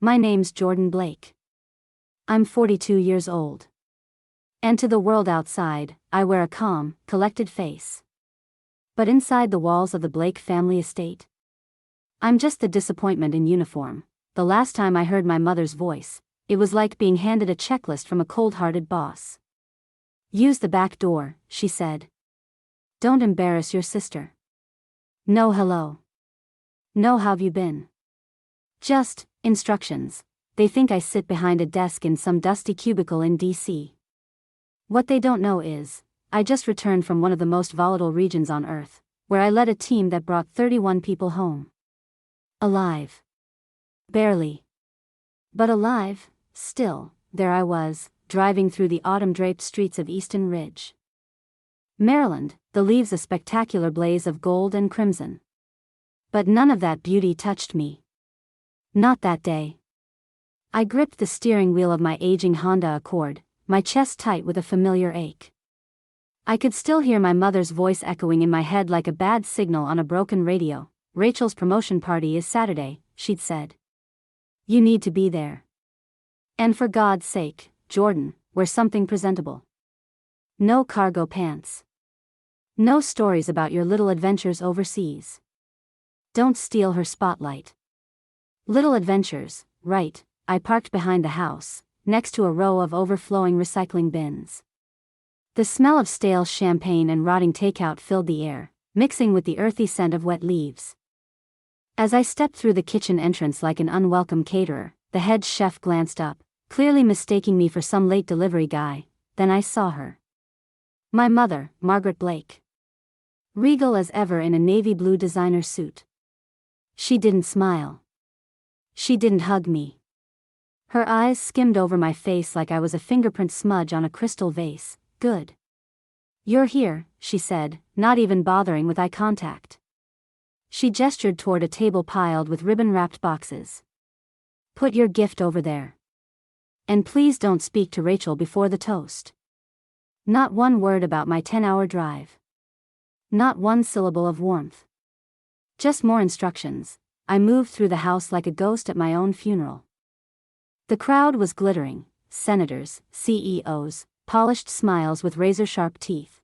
My name's Jordan Blake. I'm 42 years old. And to the world outside, I wear a calm, collected face. But inside the walls of the Blake family estate, I'm just the disappointment in uniform. The last time I heard my mother's voice, it was like being handed a checklist from a cold-hearted boss. Use the back door, she said. Don't embarrass your sister. No hello. No how've you been. Just instructions. They think I sit behind a desk in some dusty cubicle in D.C. What they don't know is, I just returned from one of the most volatile regions on Earth, where I led a team that brought 31 people home. Alive. Barely. But alive, still. There I was, driving through the autumn-draped streets of Easton Ridge, Maryland, the leaves a spectacular blaze of gold and crimson. But none of that beauty touched me. Not that day. I gripped the steering wheel of my aging Honda Accord, my chest tight with a familiar ache. I could still hear my mother's voice echoing in my head like a bad signal on a broken radio. Rachel's promotion party is Saturday, she'd said. You need to be there. And for God's sake, Jordan, wear something presentable. No cargo pants. No stories about your little adventures overseas. Don't steal her spotlight. Little adventures, right. I parked behind the house, next to a row of overflowing recycling bins. The smell of stale champagne and rotting takeout filled the air, mixing with the earthy scent of wet leaves. As I stepped through the kitchen entrance like an unwelcome caterer, the head chef glanced up, clearly mistaking me for some late delivery guy. Then I saw her. My mother, Margaret Blake. Regal as ever in a navy blue designer suit. She didn't smile. She didn't hug me. Her eyes skimmed over my face like I was a fingerprint smudge on a crystal vase. Good. You're here, she said, not even bothering with eye contact. She gestured toward a table piled with ribbon-wrapped boxes. Put your gift over there. And please don't speak to Rachel before the toast. Not one word about my 10-hour drive. Not one syllable of warmth. Just more instructions. I moved through the house like a ghost at my own funeral. The crowd was glittering, senators, CEOs, polished smiles with razor-sharp teeth.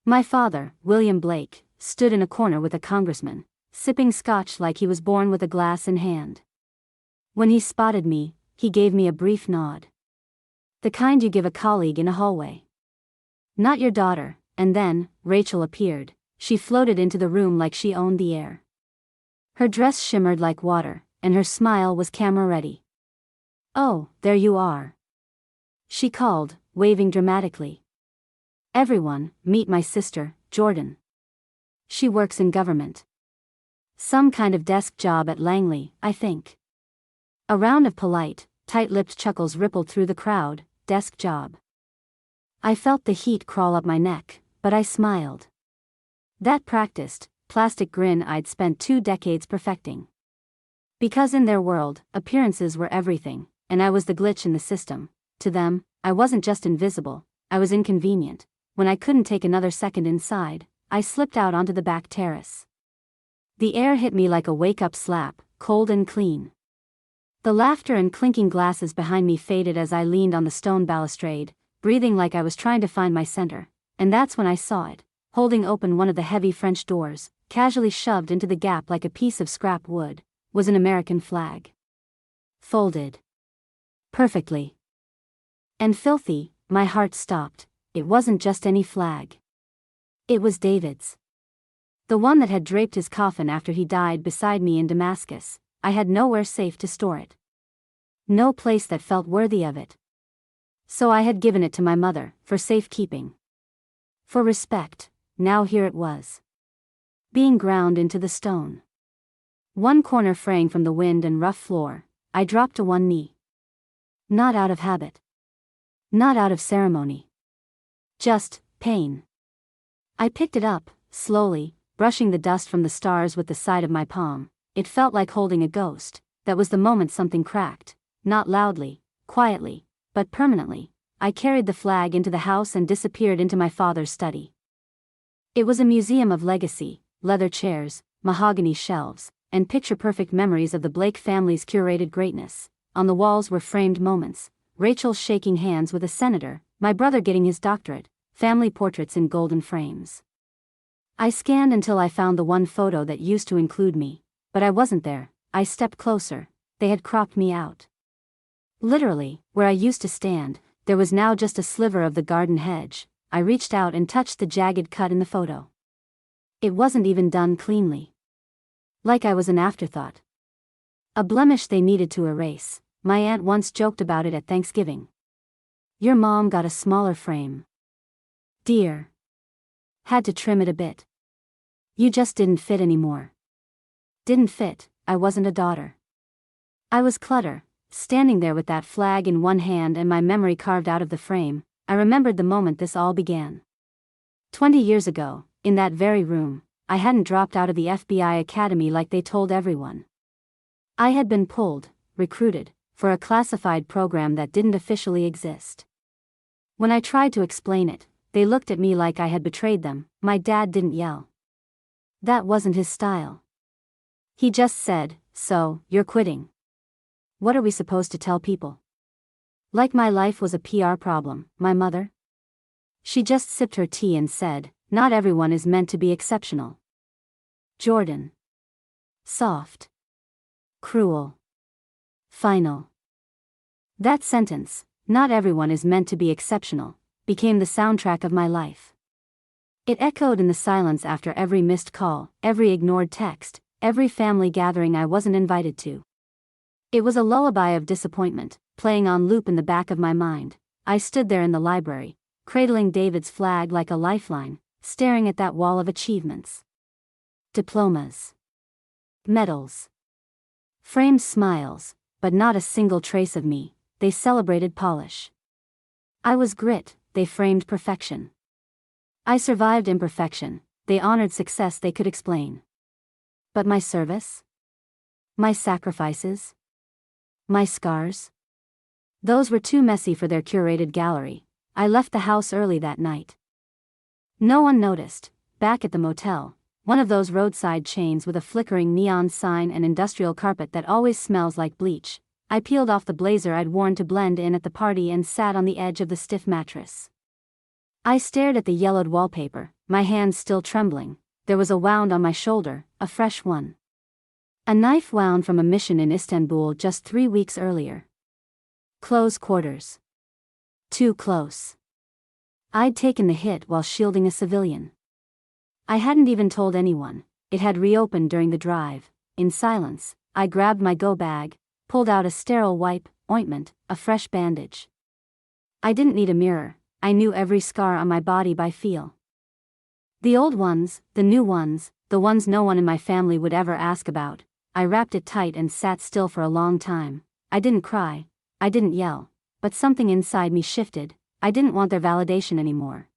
My father, William Blake, stood in a corner with a congressman, sipping scotch like he was born with a glass in hand. When he spotted me, he gave me a brief nod. The kind you give a colleague in a hallway. Not your daughter. And then, Rachel appeared. She floated into the room like she owned the air. Her dress shimmered like water, and her smile was camera-ready. Oh, there you are. She called, waving dramatically. Everyone, meet my sister, Jordan. She works in government. Some kind of desk job at Langley, I think. A round of polite, tight-lipped chuckles rippled through the crowd. Desk job. I felt the heat crawl up my neck, but I smiled. That practiced, plastic grin I'd spent 2 decades perfecting. Because in their world, appearances were everything, and I was the glitch in the system. To them, I wasn't just invisible, I was inconvenient. When I couldn't take another second inside, I slipped out onto the back terrace. The air hit me like a wake-up slap, cold and clean. The laughter and clinking glasses behind me faded as I leaned on the stone balustrade, breathing like I was trying to find my center, and that's when I saw it, holding open one of the heavy French doors, casually shoved into the gap like a piece of scrap wood, was an American flag. Folded. Perfectly. And filthy, my heart stopped. It wasn't just any flag. It was David's. The one that had draped his coffin after he died beside me in Damascus. I had nowhere safe to store it. No place that felt worthy of it. So I had given it to my mother, for safekeeping. For respect. Now here it was. Being ground into the stone. One corner fraying from the wind and rough floor. I dropped to one knee. Not out of habit. Not out of ceremony. Just pain. I picked it up, slowly, brushing the dust from the stars with the side of my palm. It felt like holding a ghost. That was the moment something cracked. Not loudly, quietly, but permanently. I carried the flag into the house and disappeared into my father's study. It was a museum of legacy, leather chairs, mahogany shelves, and picture-perfect memories of the Blake family's curated greatness. On the walls were framed moments: Rachel shaking hands with a senator, my brother getting his doctorate, family portraits in golden frames. I scanned until I found the one photo that used to include me, but I wasn't there. I stepped closer. They had cropped me out. Literally, where I used to stand, there was now just a sliver of the garden hedge. I reached out and touched the jagged cut in the photo. It wasn't even done cleanly. Like I was an afterthought. A blemish they needed to erase. My aunt once joked about it at Thanksgiving. Your mom got a smaller frame. Dear. Had to trim it a bit. You just didn't fit anymore. Didn't fit, I wasn't a daughter. I was clutter, standing there with that flag in one hand and my memory carved out of the frame. I remembered the moment this all began. 20 years ago, in that very room, I hadn't dropped out of the FBI academy like they told everyone. I had been pulled, recruited, for a classified program that didn't officially exist. When I tried to explain it, they looked at me like I had betrayed them. My dad didn't yell. That wasn't his style. He just said, "So, you're quitting. What are we supposed to tell people?" Like my life was a PR problem, my mother. She just sipped her tea and said, "Not everyone is meant to be exceptional." Jordan. Soft. Cruel. Final. That sentence, "Not everyone is meant to be exceptional," became the soundtrack of my life. It echoed in the silence after every missed call, every ignored text, every family gathering I wasn't invited to. It was a lullaby of disappointment, playing on loop in the back of my mind. I stood there in the library, cradling David's flag like a lifeline, staring at that wall of achievements. Diplomas. Medals. Framed smiles, but not a single trace of me. They celebrated polish. I was grit, they framed perfection. I survived imperfection, they honored success they could explain. But my service? My sacrifices? My scars? Those were too messy for their curated gallery. I left the house early that night. No one noticed. Back at the motel, one of those roadside chains with a flickering neon sign and industrial carpet that always smells like bleach, I peeled off the blazer I'd worn to blend in at the party and sat on the edge of the stiff mattress. I stared at the yellowed wallpaper, my hands still trembling. There was a wound on my shoulder, a fresh one. A knife wound from a mission in Istanbul just 3 weeks earlier. Close quarters. Too close. I'd taken the hit while shielding a civilian. I hadn't even told anyone. It had reopened during the drive. In silence, I grabbed my go bag, pulled out a sterile wipe, ointment, a fresh bandage. I didn't need a mirror. I knew every scar on my body by feel. The old ones, the new ones, the ones no one in my family would ever ask about. I wrapped it tight and sat still for a long time. I didn't cry. I didn't yell. But something inside me shifted. I didn't want their validation anymore.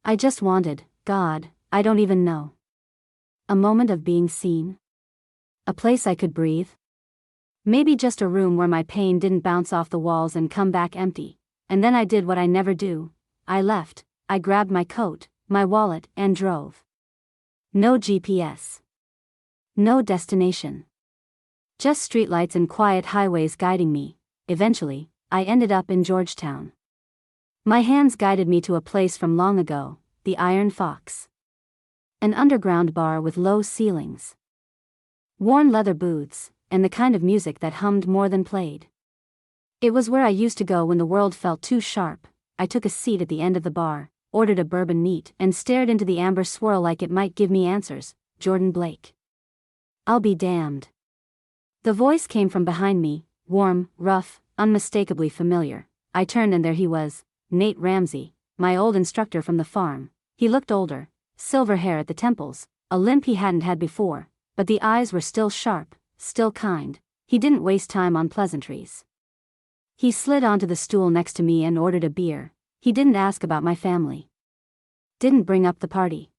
I just wanted, God, I don't even know. A moment of being seen. A place I could breathe. Maybe just a room where my pain didn't bounce off the walls and come back empty. And then I did what I never do. I left. I grabbed my coat, my wallet, and drove. No GPS. No destination. Just streetlights and quiet highways guiding me. Eventually, I ended up in Georgetown. My hands guided me to a place from long ago, the Iron Fox. An underground bar with low ceilings. Worn leather booths, and the kind of music that hummed more than played. It was where I used to go when the world felt too sharp. I took a seat at the end of the bar, ordered a bourbon neat, and stared into the amber swirl like it might give me answers. Jordan Blake. I'll be damned. The voice came from behind me, warm, rough, unmistakably familiar. I turned and there he was, Nate Ramsey, my old instructor from the farm. He looked older, silver hair at the temples, a limp he hadn't had before, but the eyes were still sharp, still kind. He didn't waste time on pleasantries. He slid onto the stool next to me and ordered a beer. He didn't ask about my family. Didn't bring up the party.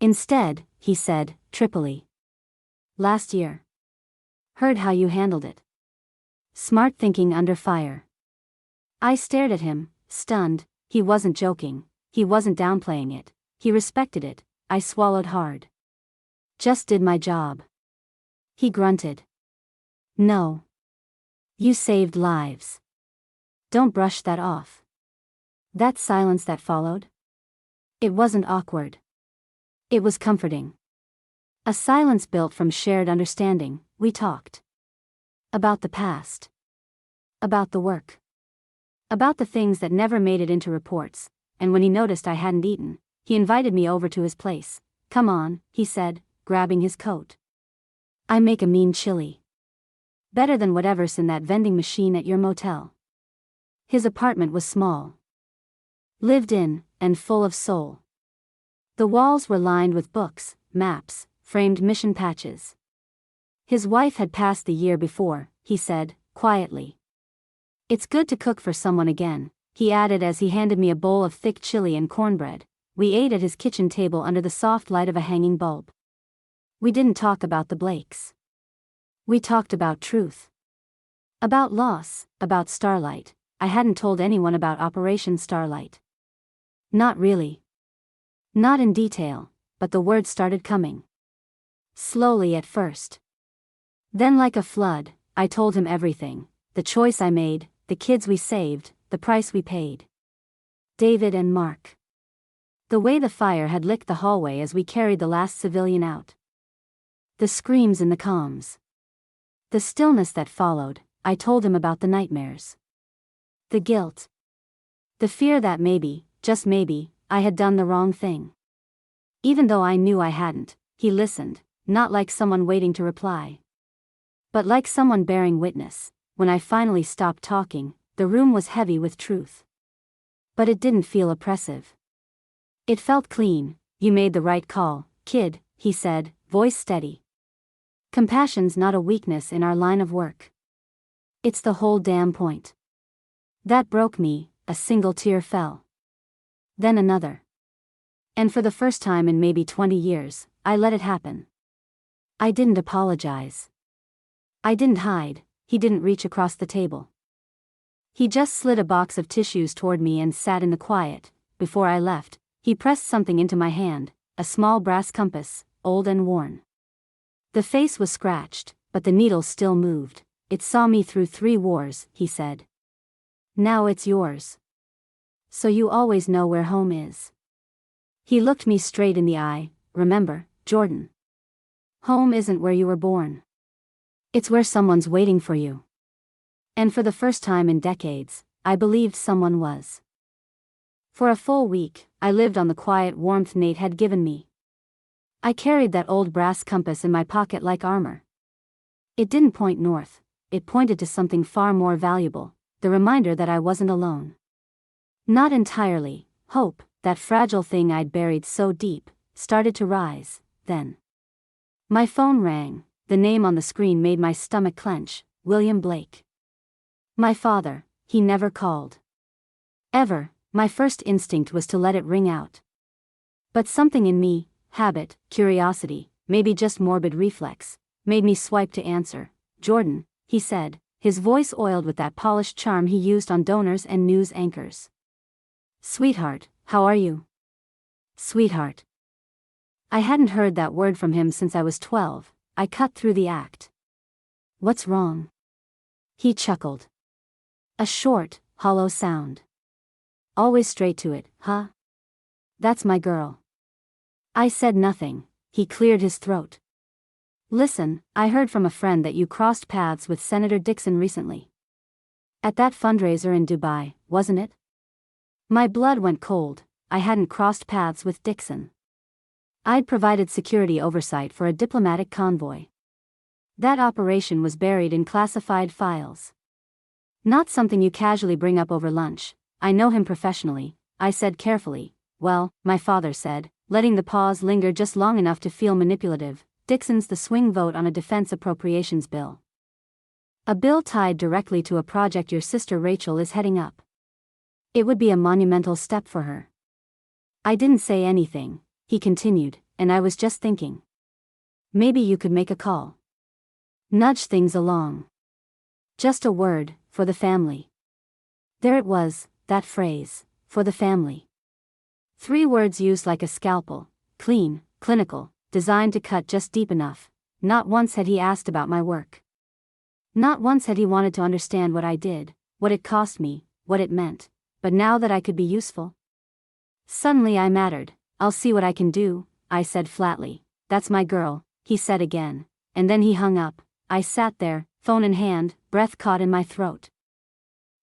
Instead, he said, Tripoli. Last year. Heard how you handled it. Smart thinking under fire. I stared at him, stunned. He wasn't joking. He wasn't downplaying it. He respected it. I swallowed hard. Just did my job. He grunted. No. You saved lives. Don't brush that off. That silence that followed? It wasn't awkward. It was comforting. A silence built from shared understanding. We talked. About the past. About the work. About the things that never made it into reports, and when he noticed I hadn't eaten, he invited me over to his place. Come on, he said, grabbing his coat. I make a mean chili. Better than whatever's in that vending machine at your motel. His apartment was small. Lived in, and full of soul. The walls were lined with books, maps, framed mission patches. His wife had passed the year before, he said, quietly. It's good to cook for someone again, he added as he handed me a bowl of thick chili and cornbread. We ate at his kitchen table under the soft light of a hanging bulb. We didn't talk about the Blakes. We talked about truth. About loss, about Starlight. I hadn't told anyone about Operation Starlight. Not really. Not in detail, but the words started coming. Slowly at first. Then like a flood, I told him everything, the choice I made, the kids we saved, the price we paid. David and Mark. The way the fire had licked the hallway as we carried the last civilian out. The screams in the comms. The stillness that followed. I told him about the nightmares. The guilt. The fear that maybe, just maybe, I had done the wrong thing. Even though I knew I hadn't, he listened, not like someone waiting to reply, but like someone bearing witness. When I finally stopped talking, the room was heavy with truth. But it didn't feel oppressive. It felt clean. You made the right call, kid, he said, voice steady. Compassion's not a weakness in our line of work. It's the whole damn point. That broke me. A single tear fell. Then another. And for the first time in maybe 20 years, I let it happen. I didn't apologize. I didn't hide. He didn't reach across the table. He just slid a box of tissues toward me and sat in the quiet. Before I left, he pressed something into my hand, a small brass compass, old and worn. The face was scratched, but the needle still moved. It saw me through 3 wars, he said. Now it's yours. So you always know where home is. He looked me straight in the eye. Remember, Jordan. Home isn't where you were born. It's where someone's waiting for you. And for the first time in decades, I believed someone was. For a full week, I lived on the quiet warmth Nate had given me. I carried that old brass compass in my pocket like armor. It didn't point north, it pointed to something far more valuable, the reminder that I wasn't alone. Not entirely. Hope, that fragile thing I'd buried so deep, started to rise. Then my phone rang. The name on the screen made my stomach clench. William Blake. My father. He never called. Ever. My first instinct was to let it ring out. But something in me, habit, curiosity, maybe just morbid reflex, made me swipe to answer. Jordan, he said, his voice oiled with that polished charm he used on donors and news anchors. Sweetheart, how are you? Sweetheart. I hadn't heard that word from him since I was 12. I cut through the act. What's wrong? He chuckled. A short, hollow sound. Always straight to it, huh? That's my girl. I said nothing. He cleared his throat. Listen, I heard from a friend that you crossed paths with Senator Dixon recently. At that fundraiser in Dubai, wasn't it? My blood went cold. I hadn't crossed paths with Dixon. I'd provided security oversight for a diplomatic convoy. That operation was buried in classified files. Not something you casually bring up over lunch. I know him professionally, I said carefully. Well, my father said, letting the pause linger just long enough to feel manipulative. Dixon's the swing vote on a defense appropriations bill. A bill tied directly to a project your sister Rachel is heading up. It would be a monumental step for her. I didn't say anything, he continued, and I was just thinking. Maybe you could make a call. Nudge things along. Just a word, for the family. There it was, that phrase, for the family. 3 words used like a scalpel, clean, clinical, designed to cut just deep enough. Not once had he asked about my work. Not once had he wanted to understand what I did, what it cost me, what it meant. But now that I could be useful, suddenly I mattered. I'll see what I can do, I said flatly. That's my girl, he said again. And then he hung up. I sat there, phone in hand, breath caught in my throat.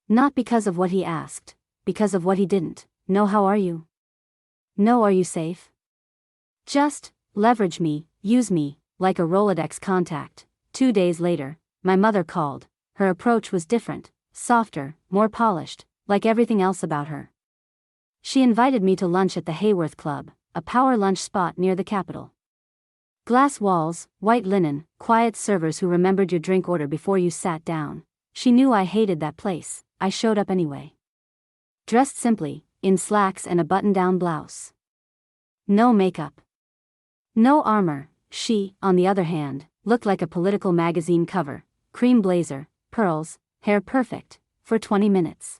Not because of what he asked, because of what he didn't. No, how are you? No, are you safe? Just, leverage me, use me, like a Rolodex contact. 2 days later, my mother called. Her approach was different, softer, more polished, like everything else about her. She invited me to lunch at the Hayworth Club, a power lunch spot near the Capitol. Glass walls, white linen, quiet servers who remembered your drink order before you sat down. She knew I hated that place. I showed up anyway. Dressed simply, in slacks and a button-down blouse. No makeup. No armor. She, on the other hand, looked like a political magazine cover. Cream blazer, pearls, hair perfect, for 20 minutes.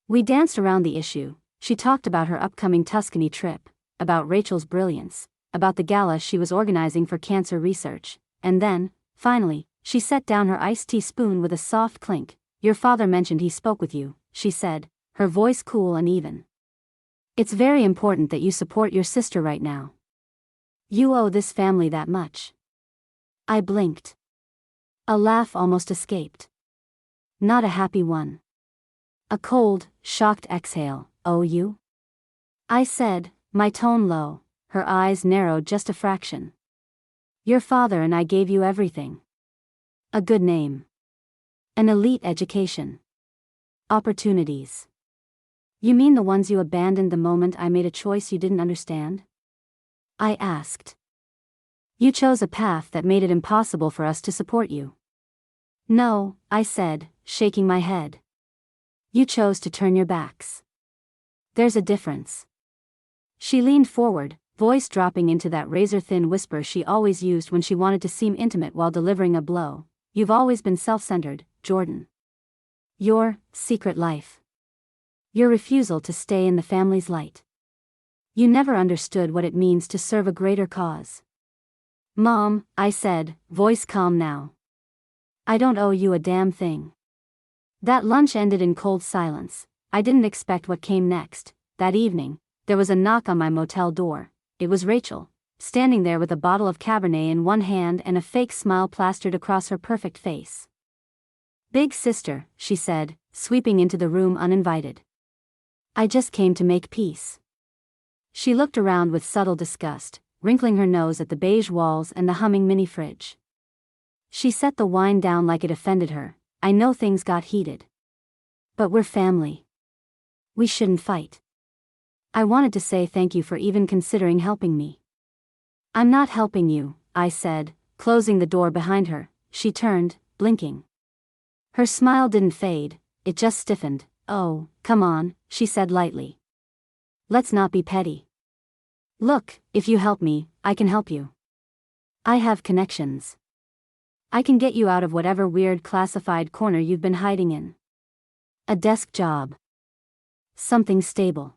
We danced around the issue. She talked about her upcoming Tuscany trip, about Rachel's brilliance, about the gala she was organizing for cancer research, and then, finally, she set down her iced tea spoon with a soft clink. Your father mentioned he spoke with you, she said, her voice cool and even. It's very important that you support your sister right now. You owe this family that much. I blinked. A laugh almost escaped. Not a happy one. A cold, shocked exhale. Oh, you? I said, my tone low. Her eyes narrowed just a fraction. Your father and I gave you everything. A good name. An elite education. Opportunities. You mean the ones you abandoned the moment I made a choice you didn't understand? I asked. You chose a path that made it impossible for us to support you. No, I said, shaking my head. You chose to turn your backs. There's a difference. She leaned forward, voice dropping into that razor-thin whisper she always used when she wanted to seem intimate while delivering a blow. You've always been self-centered, Jordan. Your secret life. Your refusal to stay in the family's light. You never understood what it means to serve a greater cause. Mom, I said, voice calm now. I don't owe you a damn thing. That lunch ended in cold silence. I didn't expect what came next. That evening, there was a knock on my motel door. It was Rachel, standing there with a bottle of Cabernet in one hand and a fake smile plastered across her perfect face. Big sister, she said, sweeping into the room uninvited. I just came to make peace. She looked around with subtle disgust, wrinkling her nose at the beige walls and the humming mini fridge. She set the wine down like it offended her. I know things got heated. But we're family. We shouldn't fight. I wanted to say thank you for even considering helping me. I'm not helping you, I said, closing the door behind her. She turned, blinking. Her smile didn't fade, it just stiffened. Oh, come on, she said lightly. Let's not be petty. Look, if you help me, I can help you. I have connections. I can get you out of whatever weird classified corner you've been hiding in. A desk job. Something stable.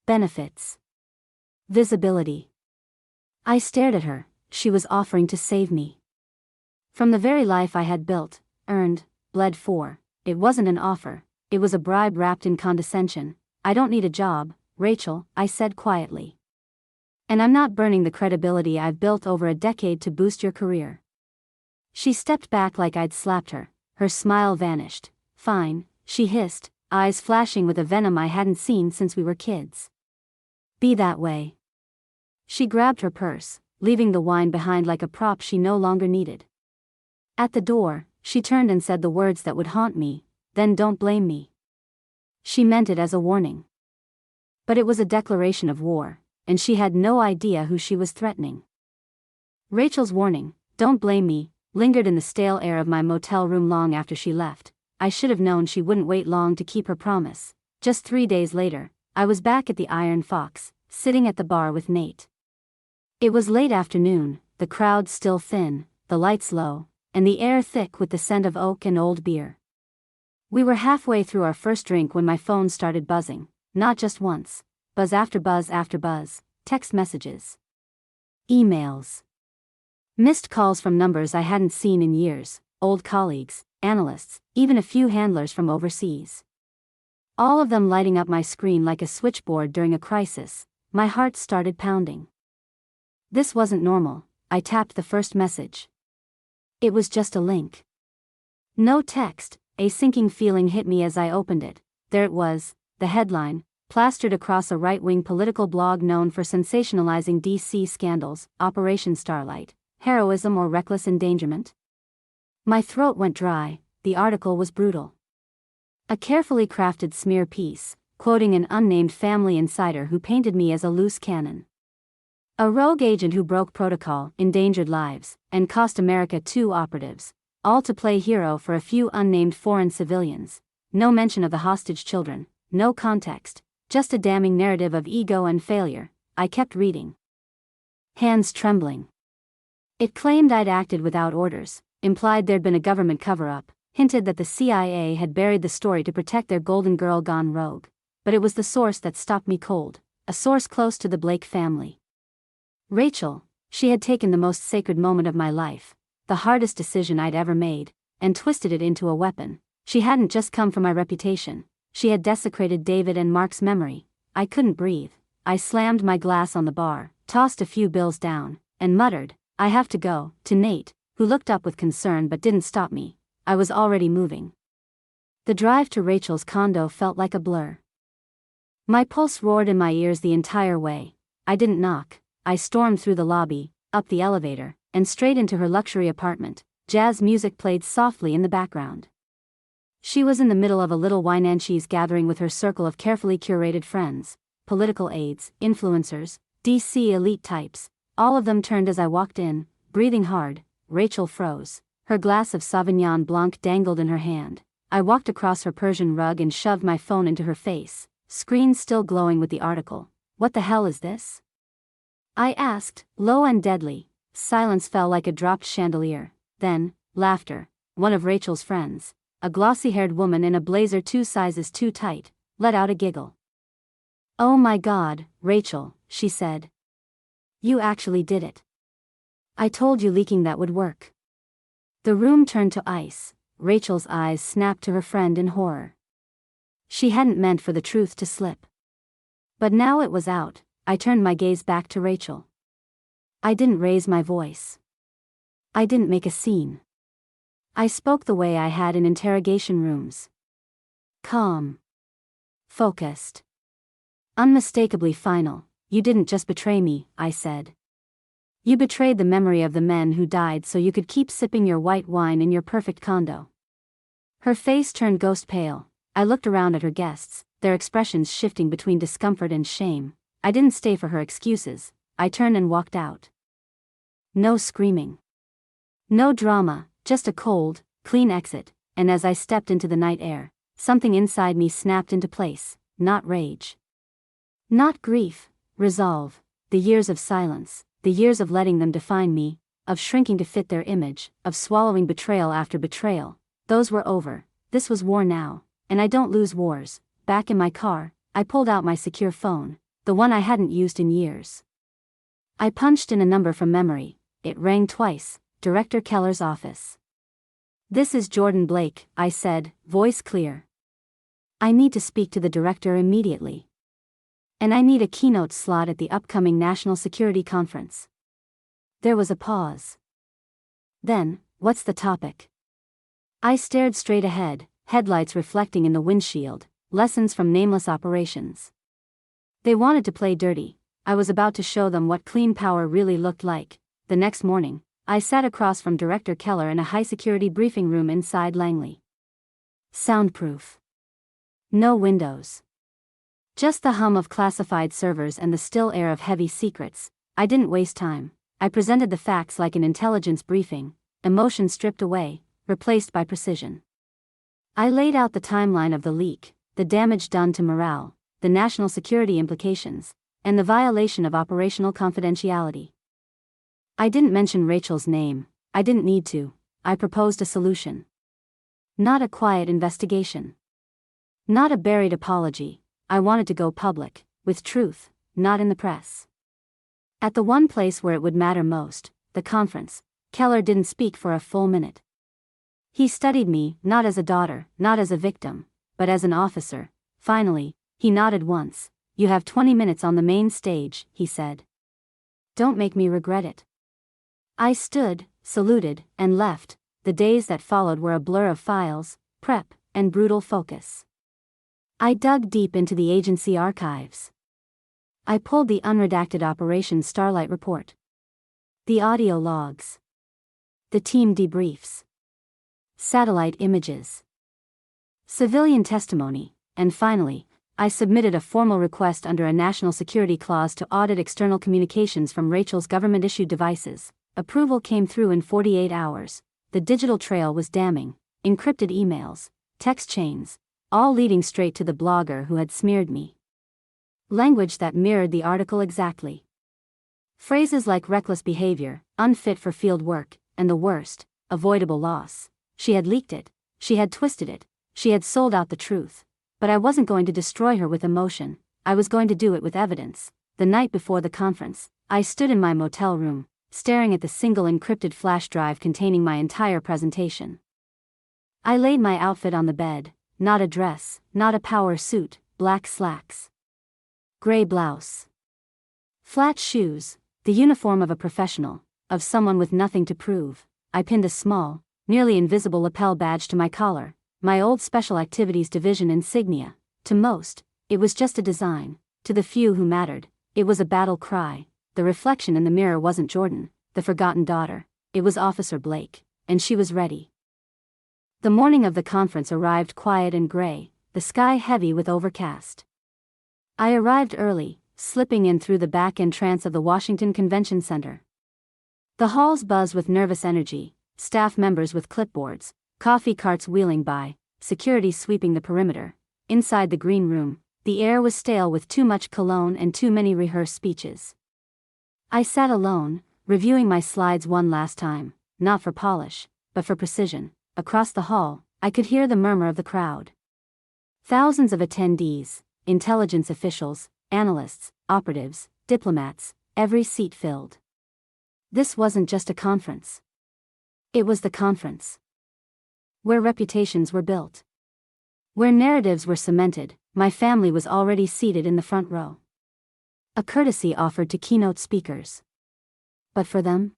Benefits. Visibility. I stared at her. She was offering to save me. From the very life I had built, earned, bled for. It wasn't an offer, it was a bribe wrapped in condescension. I don't need a job, Rachel, I said quietly. And I'm not burning the credibility I've built over a decade to boost your career. She stepped back like I'd slapped her. Her smile vanished. Fine, she hissed, eyes flashing with a venom I hadn't seen since we were kids. Be that way. She grabbed her purse, leaving the wine behind like a prop she no longer needed. At the door, she turned and said the words that would haunt me, then don't blame me. She meant it as a warning. But it was a declaration of war, and she had no idea who she was threatening. Rachel's warning, don't blame me, lingered in the stale air of my motel room long after she left. I should have known she wouldn't wait long to keep her promise. Just 3 days later, I was back at the Iron Fox, sitting at the bar with Nate. It was late afternoon, the crowd still thin, the lights low, and the air thick with the scent of oak and old beer. We were halfway through our first drink when my phone started buzzing, not just once, buzz after buzz after buzz, text messages. Emails. Missed calls from numbers I hadn't seen in years, old colleagues, analysts, even a few handlers from overseas. All of them lighting up my screen like a switchboard during a crisis. My heart started pounding. This wasn't normal. I tapped the first message. It was just a link. No text. A sinking feeling hit me as I opened it. There it was, the headline, plastered across a right-wing political blog known for sensationalizing DC scandals, Operation Starlight, heroism or reckless endangerment. My throat went dry. The article was brutal. A carefully crafted smear piece, quoting an unnamed family insider who painted me as a loose cannon. A rogue agent who broke protocol, endangered lives, and cost America 2 operatives, all to play hero for a few unnamed foreign civilians. No mention of the hostage children, no context, just a damning narrative of ego and failure. I kept reading. Hands trembling. It claimed I'd acted without orders, implied there'd been a government cover-up, hinted that the CIA had buried the story to protect their golden girl gone rogue. But it was the source that stopped me cold, a source close to the Blake family. Rachel, she had taken the most sacred moment of my life, the hardest decision I'd ever made, and twisted it into a weapon. She hadn't just come for my reputation, she had desecrated David and Mark's memory. I couldn't breathe. I slammed my glass on the bar, tossed a few bills down, and muttered, "I have to go," to Nate, who looked up with concern but didn't stop me. I was already moving. The drive to Rachel's condo felt like a blur. My pulse roared in my ears the entire way. I didn't knock. I stormed through the lobby, up the elevator, and straight into her luxury apartment. Jazz music played softly in the background. She was in the middle of a little wine and cheese gathering with her circle of carefully curated friends, political aides, influencers, DC elite types. All of them turned as I walked in, breathing hard. Rachel froze. Her glass of Sauvignon Blanc dangled in her hand. I walked across her Persian rug and shoved my phone into her face, screen still glowing with the article. "What the hell is this?" I asked, low and deadly. Silence fell like a dropped chandelier. Then, laughter. One of Rachel's friends, a glossy-haired woman in a blazer 2 sizes too tight, let out a giggle. "Oh my God, Rachel," she said. "You actually did it. I told you leaking that would work." The room turned to ice. Rachel's eyes snapped to her friend in horror. She hadn't meant for the truth to slip. But now it was out. I turned my gaze back to Rachel. I didn't raise my voice. I didn't make a scene. I spoke the way I had in interrogation rooms. Calm. Focused. Unmistakably final. "You didn't just betray me," I said. "You betrayed the memory of the men who died so you could keep sipping your white wine in your perfect condo." Her face turned ghost pale. I looked around at her guests, their expressions shifting between discomfort and shame. I didn't stay for her excuses. I turned and walked out. No screaming. No drama, just a cold, clean exit, and as I stepped into the night air, something inside me snapped into place. Not rage. Not grief. Resolve. The years of silence, the years of letting them define me, of shrinking to fit their image, of swallowing betrayal after betrayal, those were over. This was war now, and I don't lose wars. Back in my car, I pulled out my secure phone, the one I hadn't used in years. I punched in a number from memory. It rang twice. Director Keller's office. "This is Jordan Blake," I said, voice clear. "I need to speak to the director immediately. And I need a keynote slot at the upcoming National Security Conference." There was a pause. Then, "What's the topic?" I stared straight ahead, headlights reflecting in the windshield. Lessons from nameless operations. They wanted to play dirty. I was about to show them what clean power really looked like. The next morning, I sat across from Director Keller in a high-security briefing room inside Langley. Soundproof. No windows. Just the hum of classified servers and the still air of heavy secrets. I didn't waste time. I presented the facts like an intelligence briefing, emotion stripped away, replaced by precision. I laid out the timeline of the leak, the damage done to morale, the national security implications, and the violation of operational confidentiality. I didn't mention Rachel's name. I didn't need to. I proposed a solution. Not a quiet investigation. Not a buried apology. I wanted to go public, with truth, not in the press. At the one place where it would matter most, the conference, Keller didn't speak for a full minute. He studied me, not as a daughter, not as a victim, but as an officer. Finally, he nodded once. "You have 20 minutes on the main stage," he said. "Don't make me regret it." I stood, saluted, and left. The days that followed were a blur of files, prep, and brutal focus. I dug deep into the agency archives. I pulled the unredacted Operation Starlight report, the audio logs, the team debriefs, satellite images, civilian testimony, and finally, I submitted a formal request under a national security clause to audit external communications from Rachel's government-issued devices. Approval came through in 48 hours. The digital trail was damning: encrypted emails, text chains, all leading straight to the blogger who had smeared me. Language that mirrored the article exactly. Phrases like reckless behavior, unfit for field work, and the worst, avoidable loss. She had leaked it, she had twisted it, she had sold out the truth. But I wasn't going to destroy her with emotion, I was going to do it with evidence. The night before the conference, I stood in my motel room, staring at the single encrypted flash drive containing my entire presentation. I laid my outfit on the bed, not a dress, not a power suit, black slacks, gray blouse, flat shoes, the uniform of a professional, of someone with nothing to prove. I pinned a small, nearly invisible lapel badge to my collar, my old Special Activities Division insignia. To most, it was just a design. To the few who mattered, it was a battle cry. The reflection in the mirror wasn't Jordan, the forgotten daughter, it was Officer Blake, and she was ready. The morning of the conference arrived quiet and gray, the sky heavy with overcast. I arrived early, slipping in through the back entrance of the Washington Convention Center. The halls buzzed with nervous energy, staff members with clipboards, coffee carts wheeling by, security sweeping the perimeter. Inside the green room, the air was stale with too much cologne and too many rehearsed speeches. I sat alone, reviewing my slides one last time, not for polish, but for precision. Across the hall, I could hear the murmur of the crowd. Thousands of attendees, intelligence officials, analysts, operatives, diplomats, every seat filled. This wasn't just a conference. It was the conference where reputations were built, where narratives were cemented. My family was already seated in the front row, a courtesy offered to keynote speakers. But for them,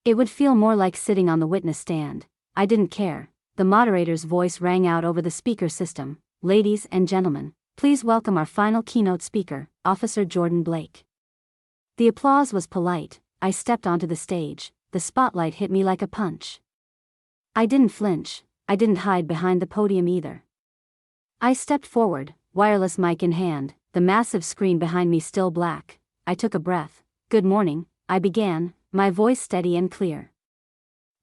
it would feel more like sitting on the witness stand. I didn't care. The moderator's voice rang out over the speaker system. "Ladies and gentlemen, please welcome our final keynote speaker, Officer Jordan Blake." The applause was polite. I stepped onto the stage. The spotlight hit me like a punch. I didn't flinch. I didn't hide behind the podium either. I stepped forward, wireless mic in hand, the massive screen behind me still black. I took a breath. "Good morning," I began, my voice steady and clear.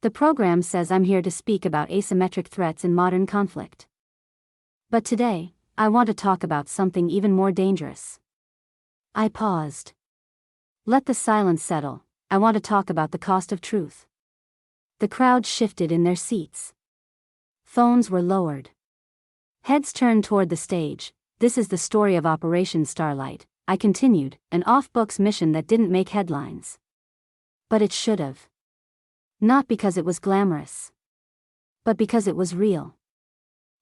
"The program says I'm here to speak about asymmetric threats in modern conflict. But today, I want to talk about something even more dangerous." I paused. Let the silence settle. I want to talk about the cost of truth. The crowd shifted in their seats. Phones were lowered. Heads turned toward the stage. "This is the story of Operation Starlight," I continued, "an off-books mission that didn't make headlines. But it should have. Not because it was glamorous, but because it was real."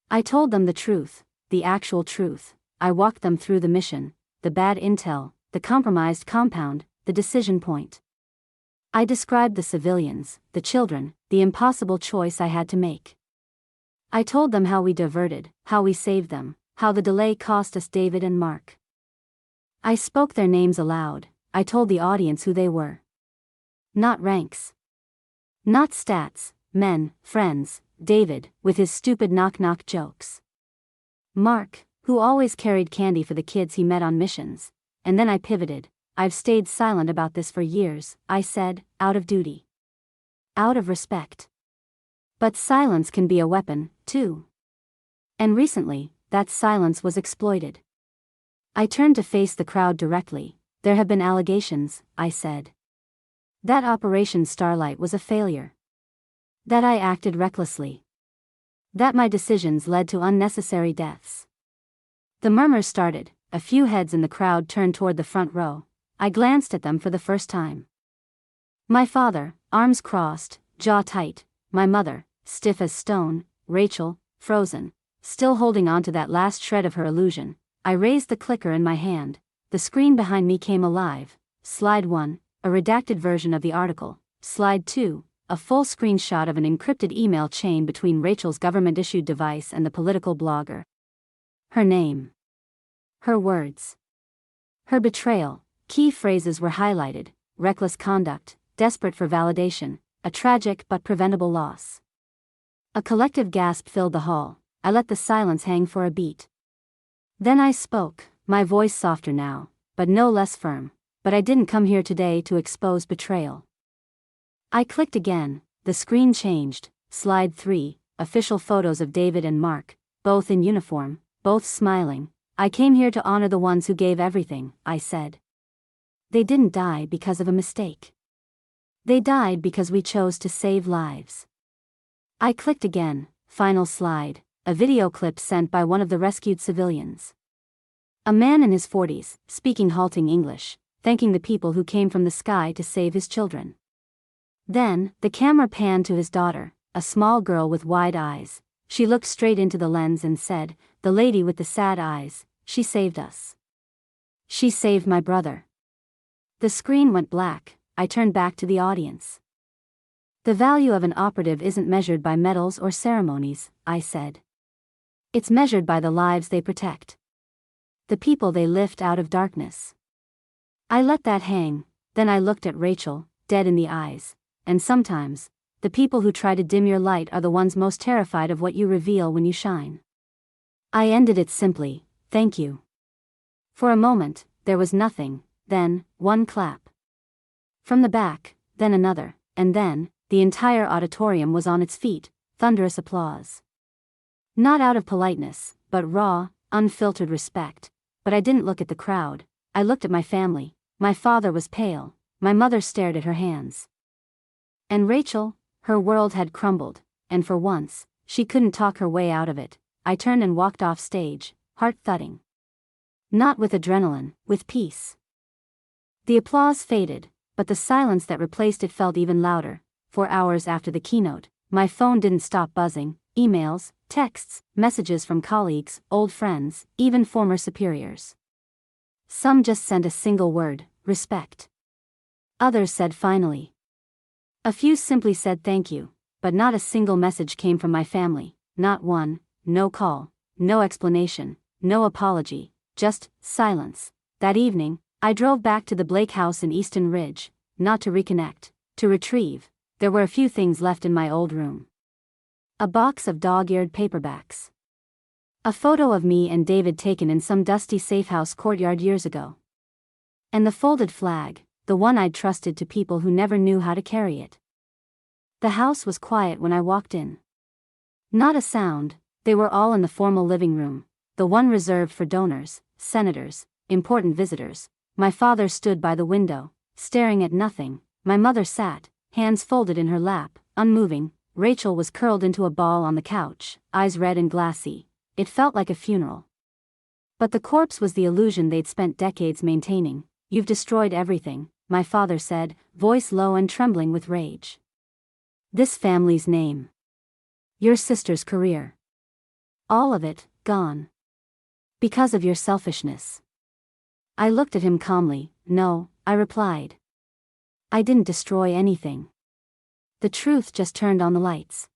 I told them the truth, the actual truth. I walked them through the mission, the bad intel, the compromised compound, the decision point. I described the civilians, the children, the impossible choice I had to make. I told them how we diverted, how we saved them, how the delay cost us David and Mark. I spoke their names aloud. I told the audience who they were. Not ranks. Not stats, men, friends, David, with his stupid knock-knock jokes. Mark, who always carried candy for the kids he met on missions. And then I pivoted. "I've stayed silent about this for years," I said, "out of duty. Out of respect. But silence can be a weapon, too. And recently, that silence was exploited." I turned to face the crowd directly. "There have been allegations," I said. "That Operation Starlight was a failure. That I acted recklessly. That my decisions led to unnecessary deaths." The murmurs started. A few heads in the crowd turned toward the front row. I glanced at them for the first time. My father, arms crossed, jaw tight. My mother, stiff as stone. Rachel, frozen, still holding on to that last shred of her illusion. I raised the clicker in my hand. The screen behind me came alive. Slide 1, a redacted version of the article. Slide 2, a full screenshot of an encrypted email chain between Rachel's government-issued device and the political blogger. Her name. Her words. Her betrayal. Key phrases were highlighted: reckless conduct, desperate for validation, a tragic but preventable loss. A collective gasp filled the hall. I let the silence hang for a beat. Then I spoke, my voice softer now, but no less firm. But I didn't come here today to expose betrayal. I clicked again, the screen changed. Slide 3, official photos of David and Mark, both in uniform, both smiling. I came here to honor the ones who gave everything, I said. They didn't die because of a mistake. They died because we chose to save lives. I clicked again, final slide, a video clip sent by one of the rescued civilians. A man in his 40s, speaking halting English, thanking the people who came from the sky to save his children. Then, the camera panned to his daughter, a small girl with wide eyes. She looked straight into the lens and said, "The lady with the sad eyes, she saved us. She saved my brother." The screen went black. I turned back to the audience. "The value of an operative isn't measured by medals or ceremonies," I said. "It's measured by the lives they protect. The people they lift out of darkness." I let that hang, then I looked at Rachel, dead in the eyes. And sometimes, the people who try to dim your light are the ones most terrified of what you reveal when you shine. I ended it simply, "Thank you." For a moment, there was nothing, then, one clap. From the back, then another, and then, the entire auditorium was on its feet, thunderous applause. Not out of politeness, but raw, unfiltered respect. But I didn't look at the crowd, I looked at my family. My father was pale, my mother stared at her hands. And Rachel, her world had crumbled, and for once, she couldn't talk her way out of it. I turned and walked off stage, heart thudding. Not with adrenaline, with peace. The applause faded, but the silence that replaced it felt even louder. For hours after the keynote, my phone didn't stop buzzing. Emails, texts, messages from colleagues, old friends, even former superiors. Some just sent a single word, respect. Others said finally. A few simply said thank you, but not a single message came from my family, not one, no call, no explanation, no apology, just silence. That evening, I drove back to the Blake house in Easton Ridge, not to reconnect, to retrieve. There were a few things left in my old room. A box of dog-eared paperbacks. A photo of me and David taken in some dusty safehouse courtyard years ago. And the folded flag, the one I'd trusted to people who never knew how to carry it. The house was quiet when I walked in. Not a sound. They were all in the formal living room, the one reserved for donors, senators, important visitors. My father stood by the window, staring at nothing. My mother sat, hands folded in her lap, unmoving. Rachel was curled into a ball on the couch, eyes red and glassy. It felt like a funeral. But the corpse was the illusion they'd spent decades maintaining. "You've destroyed everything," my father said, voice low and trembling with rage. "This family's name. Your sister's career. All of it, gone. Because of your selfishness." I looked at him calmly. "No," I replied. "I didn't destroy anything. The truth just turned on the lights."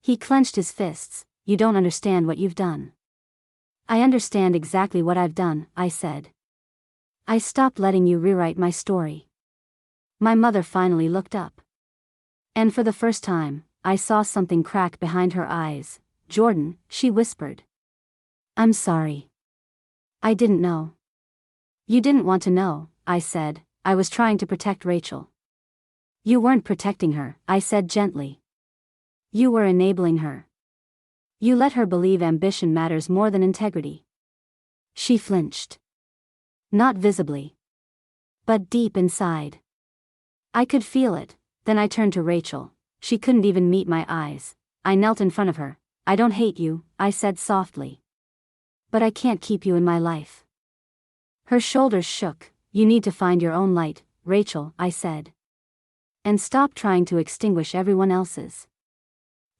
He clenched his fists. "You don't understand what you've done." "I understand exactly what I've done," I said. "I stopped letting you rewrite my story." My mother finally looked up. And for the first time, I saw something crack behind her eyes. "Jordan," she whispered. "I'm sorry. I didn't know." "You didn't want to know," I said. "I was trying to protect Rachel." "You weren't protecting her," I said gently. "You were enabling her. You let her believe ambition matters more than integrity." She flinched. Not visibly, but deep inside. I could feel it. Then I turned to Rachel. She couldn't even meet my eyes. I knelt in front of her. "I don't hate you," I said softly. "But I can't keep you in my life." Her shoulders shook. "You need to find your own light, Rachel," I said. and stop trying to extinguish everyone else's.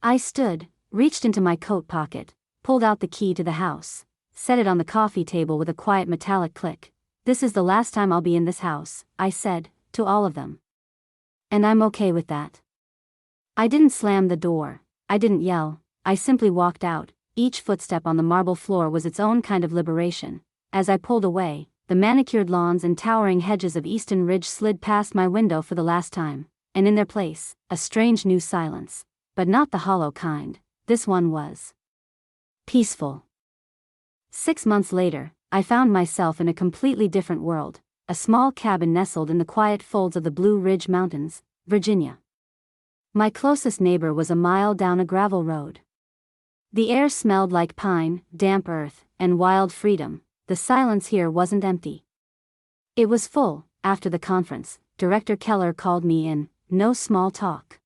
I stood, reached into my coat pocket, pulled out the key to the house, set it on the coffee table with a quiet metallic click. "This is the last time I'll be in this house," I said, to all of them. "And I'm okay with that." I didn't slam the door, I didn't yell, I simply walked out. Each footstep on the marble floor was its own kind of liberation. As I pulled away, the manicured lawns and towering hedges of Easton Ridge slid past my window for the last time, and in their place, a strange new silence. But not the hollow kind, this one was peaceful. 6 months later, I found myself in a completely different world, a small cabin nestled in the quiet folds of the Blue Ridge Mountains, Virginia. My closest neighbor was a mile down a gravel road. The air smelled like pine, damp earth, and wild freedom. The silence here wasn't empty. It was full. After the conference, Director Keller called me in. No small talk.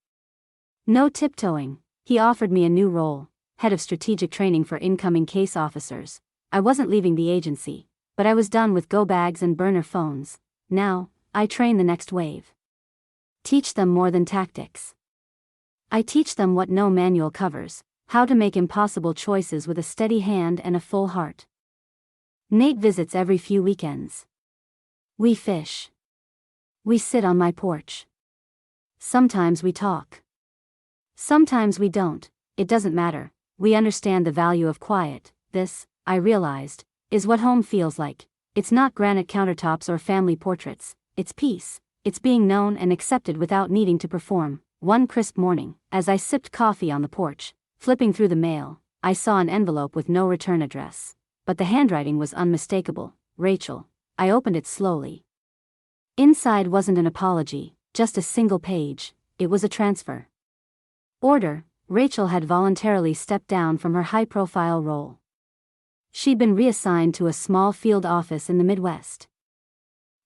No tiptoeing. He offered me a new role, head of strategic training for incoming case officers. I wasn't leaving the agency, but I was done with go bags and burner phones. Now, I train the next wave. Teach them more than tactics. I teach them what no manual covers, how to make impossible choices with a steady hand and a full heart. Nate visits every few weekends. We fish. We sit on my porch. Sometimes we talk. Sometimes we don't, it doesn't matter. We understand the value of quiet. This, I realized, is what home feels like. It's not granite countertops or family portraits, it's peace. It's being known and accepted without needing to perform. One crisp morning, as I sipped coffee on the porch, flipping through the mail, I saw an envelope with no return address. But the handwriting was unmistakable. Rachel. I opened it slowly. Inside wasn't an apology, just a single page. It was a transfer order. Rachel had voluntarily stepped down from her high-profile role. She'd been reassigned to a small field office in the Midwest.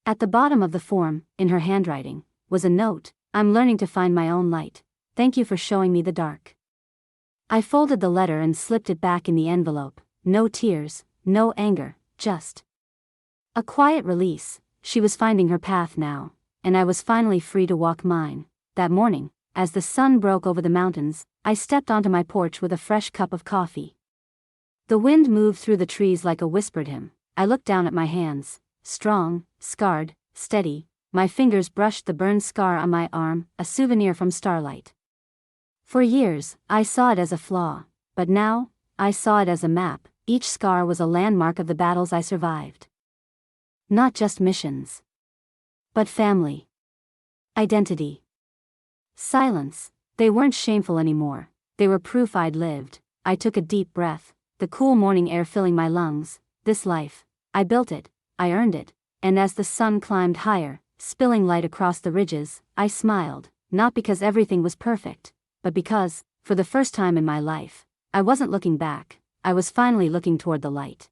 At the bottom of the form, in her handwriting, was a note. "I'm learning to find my own light. Thank you for showing me the dark." I folded the letter and slipped it back in the envelope. No tears, no anger, just a quiet release. She was finding her path now, and I was finally free to walk mine. That morning, as the sun broke over the mountains, I stepped onto my porch with a fresh cup of coffee. The wind moved through the trees like a whispered hymn. I looked down at my hands, strong, scarred, steady. My fingers brushed the burned scar on my arm, a souvenir from starlight. For years, I saw it as a flaw, but now, I saw it as a map. Each scar was a landmark of the battles I survived. Not just missions, but family, identity, silence. They weren't shameful anymore, they were proof I'd lived. I took a deep breath, the cool morning air filling my lungs. This life, I built it, I earned it, and as the sun climbed higher, spilling light across the ridges, I smiled, not because everything was perfect, but because, for the first time in my life, I wasn't looking back, I was finally looking toward the light.